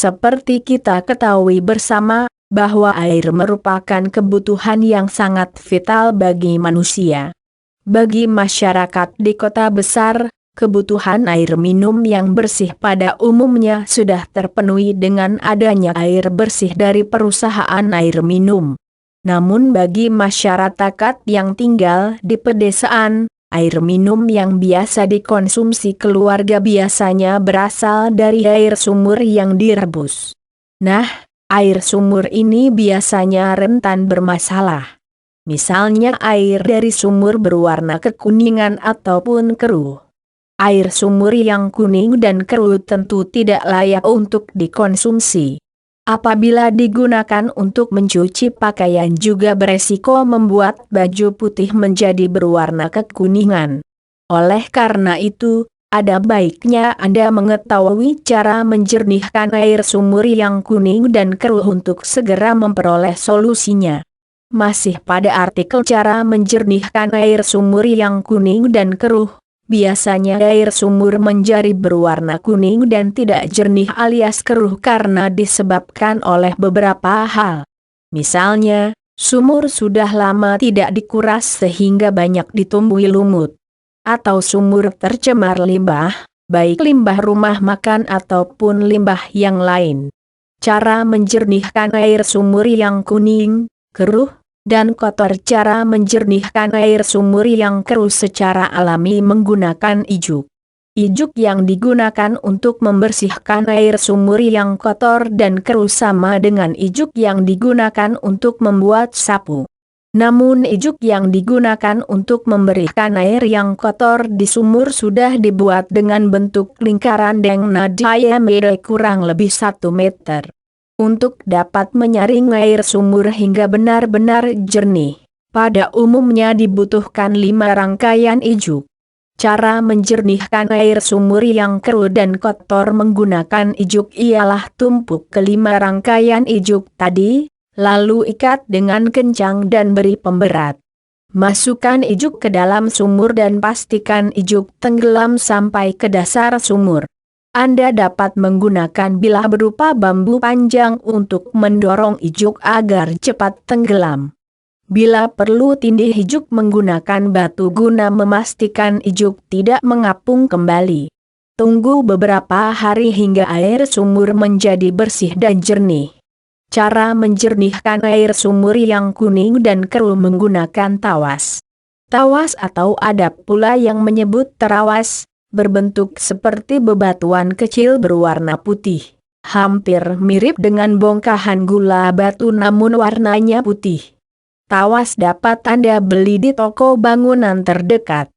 Seperti kita ketahui bersama, bahwa air merupakan kebutuhan yang sangat vital bagi manusia. Bagi masyarakat di kota besar, kebutuhan air minum yang bersih pada umumnya sudah terpenuhi dengan adanya air bersih dari perusahaan air minum. Namun bagi masyarakat yang tinggal di pedesaan, air minum yang biasa dikonsumsi keluarga biasanya berasal dari air sumur yang direbus. Nah, air sumur ini biasanya rentan bermasalah. Misalnya air dari sumur berwarna kekuningan ataupun keruh. Air sumur yang kuning dan keruh tentu tidak layak untuk dikonsumsi. Apabila digunakan untuk mencuci pakaian juga beresiko membuat baju putih menjadi berwarna kekuningan. Oleh karena itu, ada baiknya Anda mengetahui cara menjernihkan air sumur yang kuning dan keruh untuk segera memperoleh solusinya. Masih pada artikel cara menjernihkan air sumur yang kuning dan keruh. Biasanya air sumur menjadi berwarna kuning dan tidak jernih alias keruh karena disebabkan oleh beberapa hal. Misalnya, sumur sudah lama tidak dikuras sehingga banyak ditumbuhi lumut. Atau sumur tercemar limbah, baik limbah rumah makan ataupun limbah yang lain. Cara menjernihkan air sumur yang kuning, keruh, dan kotor. Cara menjernihkan air sumur yang keruh secara alami menggunakan ijuk. Ijuk yang digunakan untuk membersihkan air sumur yang kotor dan keruh sama dengan ijuk yang digunakan untuk membuat sapu. Namun ijuk yang digunakan untuk memberikan air yang kotor di sumur sudah dibuat dengan bentuk lingkaran dengan diameter kurang lebih 1 meter. Untuk dapat menyaring air sumur hingga benar-benar jernih, pada umumnya dibutuhkan 5 rangkaian ijuk. Cara menjernihkan air sumur yang keruh dan kotor menggunakan ijuk ialah tumpuk ke-5 rangkaian ijuk tadi, lalu ikat dengan kencang dan beri pemberat. Masukkan ijuk ke dalam sumur dan pastikan ijuk tenggelam sampai ke dasar sumur. Anda dapat menggunakan bilah berupa bambu panjang untuk mendorong ijuk agar cepat tenggelam. Bila perlu tindih ijuk menggunakan batu guna memastikan ijuk tidak mengapung kembali. Tunggu beberapa hari hingga air sumur menjadi bersih dan jernih. Cara menjernihkan air sumur yang kuning dan keruh menggunakan tawas. Tawas atau ada pula yang menyebut terawas, berbentuk seperti bebatuan kecil berwarna putih. Hampir mirip dengan bongkahan gula batu namun warnanya putih. Tawas dapat Anda beli di toko bangunan terdekat.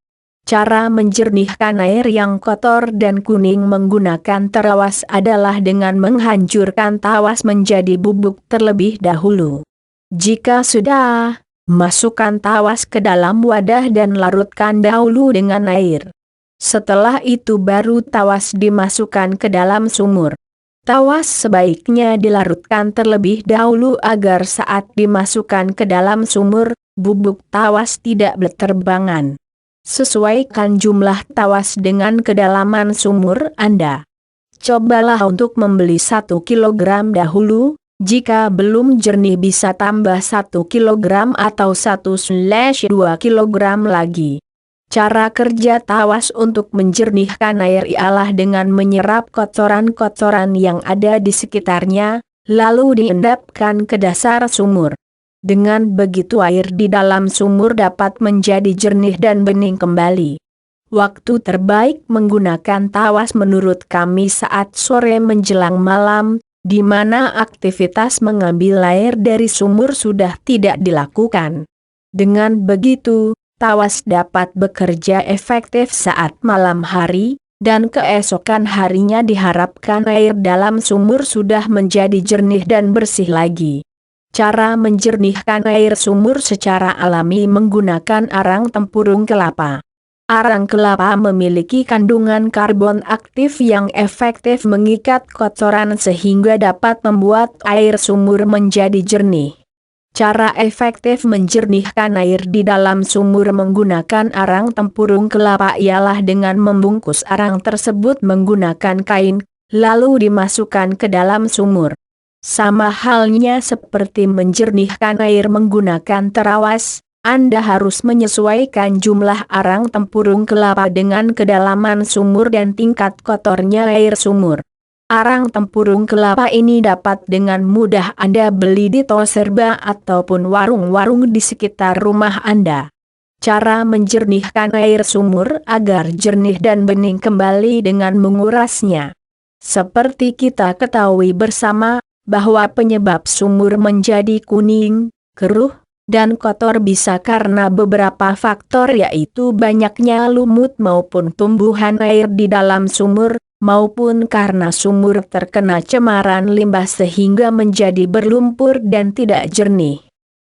Cara menjernihkan air yang kotor dan kuning menggunakan terawas adalah dengan menghancurkan tawas menjadi bubuk terlebih dahulu. Jika sudah, masukkan tawas ke dalam wadah dan larutkan dahulu dengan air. Setelah itu baru tawas dimasukkan ke dalam sumur. Tawas sebaiknya dilarutkan terlebih dahulu agar saat dimasukkan ke dalam sumur, bubuk tawas tidak berterbangan. Sesuaikan jumlah tawas dengan kedalaman sumur Anda. Cobalah untuk membeli 1 kilogram dahulu, jika belum jernih bisa tambah 1 kilogram atau 1/2 kilogram lagi. Cara kerja tawas untuk menjernihkan air ialah dengan menyerap kotoran-kotoran yang ada di sekitarnya, lalu diendapkan ke dasar sumur. Dengan begitu air di dalam sumur dapat menjadi jernih dan bening kembali. Waktu terbaik menggunakan tawas menurut kami saat sore menjelang malam, di mana aktivitas mengambil air dari sumur sudah tidak dilakukan. Dengan begitu, tawas dapat bekerja efektif saat malam hari, dan keesokan harinya diharapkan air dalam sumur sudah menjadi jernih dan bersih lagi. Cara menjernihkan air sumur secara alami menggunakan arang tempurung kelapa. Arang kelapa memiliki kandungan karbon aktif yang efektif mengikat kotoran sehingga dapat membuat air sumur menjadi jernih. Cara efektif menjernihkan air di dalam sumur menggunakan arang tempurung kelapa ialah dengan membungkus arang tersebut menggunakan kain, lalu dimasukkan ke dalam sumur. Sama halnya seperti menjernihkan air menggunakan terawas, Anda harus menyesuaikan jumlah arang tempurung kelapa dengan kedalaman sumur dan tingkat kotornya air sumur. Arang tempurung kelapa ini dapat dengan mudah Anda beli di toko serba ataupun warung-warung di sekitar rumah Anda. Cara menjernihkan air sumur agar jernih dan bening kembali dengan mengurasnya. Seperti kita ketahui bersama, bahwa penyebab sumur menjadi kuning, keruh, dan kotor bisa karena beberapa faktor, yaitu banyaknya lumut maupun tumbuhan air di dalam sumur, maupun karena sumur terkena cemaran limbah sehingga menjadi berlumpur dan tidak jernih.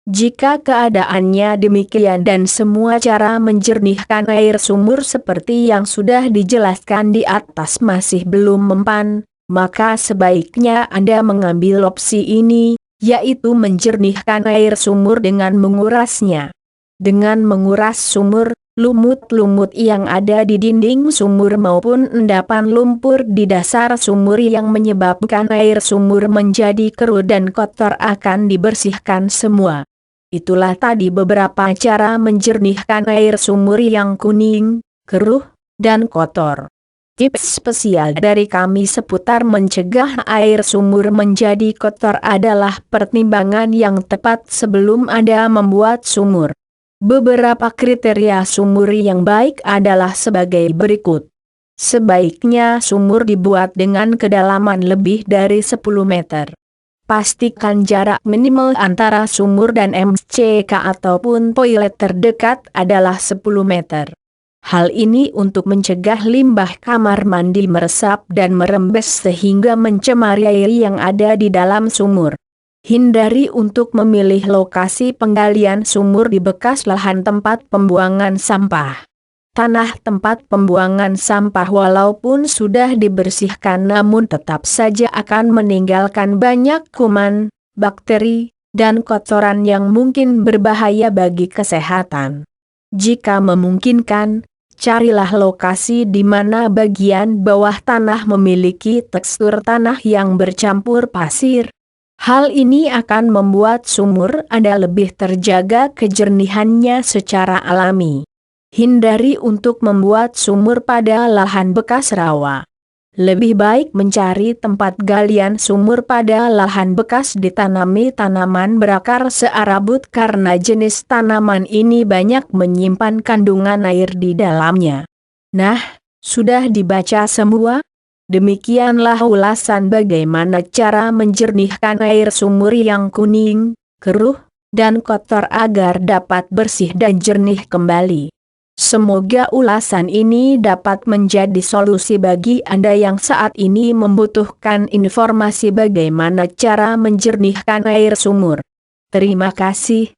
Jika keadaannya demikian dan semua cara menjernihkan air sumur seperti yang sudah dijelaskan di atas masih belum mempan, maka sebaiknya Anda mengambil opsi ini, yaitu menjernihkan air sumur dengan mengurasnya. Dengan menguras sumur, lumut-lumut yang ada di dinding sumur maupun endapan lumpur di dasar sumur yang menyebabkan air sumur menjadi keruh dan kotor akan dibersihkan semua. Itulah tadi beberapa cara menjernihkan air sumur yang kuning, keruh, dan kotor. Tips spesial dari kami seputar mencegah air sumur menjadi kotor adalah pertimbangan yang tepat sebelum Anda membuat sumur. Beberapa kriteria sumur yang baik adalah sebagai berikut. Sebaiknya sumur dibuat dengan kedalaman lebih dari 10 meter. Pastikan jarak minimal antara sumur dan MCK ataupun toilet terdekat adalah 10 meter. Hal ini untuk mencegah limbah kamar mandi meresap dan merembes sehingga mencemari air yang ada di dalam sumur. Hindari untuk memilih lokasi penggalian sumur di bekas lahan tempat pembuangan sampah. Tanah tempat pembuangan sampah walaupun sudah dibersihkan namun tetap saja akan meninggalkan banyak kuman, bakteri, dan kotoran yang mungkin berbahaya bagi kesehatan. Jika memungkinkan, carilah lokasi di mana bagian bawah tanah memiliki tekstur tanah yang bercampur pasir. Hal ini akan membuat sumur Anda lebih terjaga kejernihannya secara alami. Hindari untuk membuat sumur pada lahan bekas rawa. Lebih baik mencari tempat galian sumur pada lahan bekas ditanami tanaman berakar searabut karena jenis tanaman ini banyak menyimpan kandungan air di dalamnya. Nah, sudah dibaca semua? Demikianlah ulasan bagaimana cara menjernihkan air sumur yang kuning, keruh, dan kotor agar dapat bersih dan jernih kembali. Semoga ulasan ini dapat menjadi solusi bagi Anda yang saat ini membutuhkan informasi bagaimana cara menjernihkan air sumur. Terima kasih.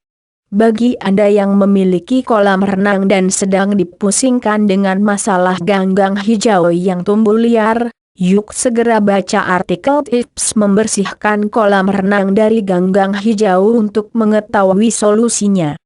Bagi Anda yang memiliki kolam renang dan sedang dipusingkan dengan masalah ganggang hijau yang tumbuh liar, yuk segera baca artikel tips membersihkan kolam renang dari ganggang hijau untuk mengetahui solusinya.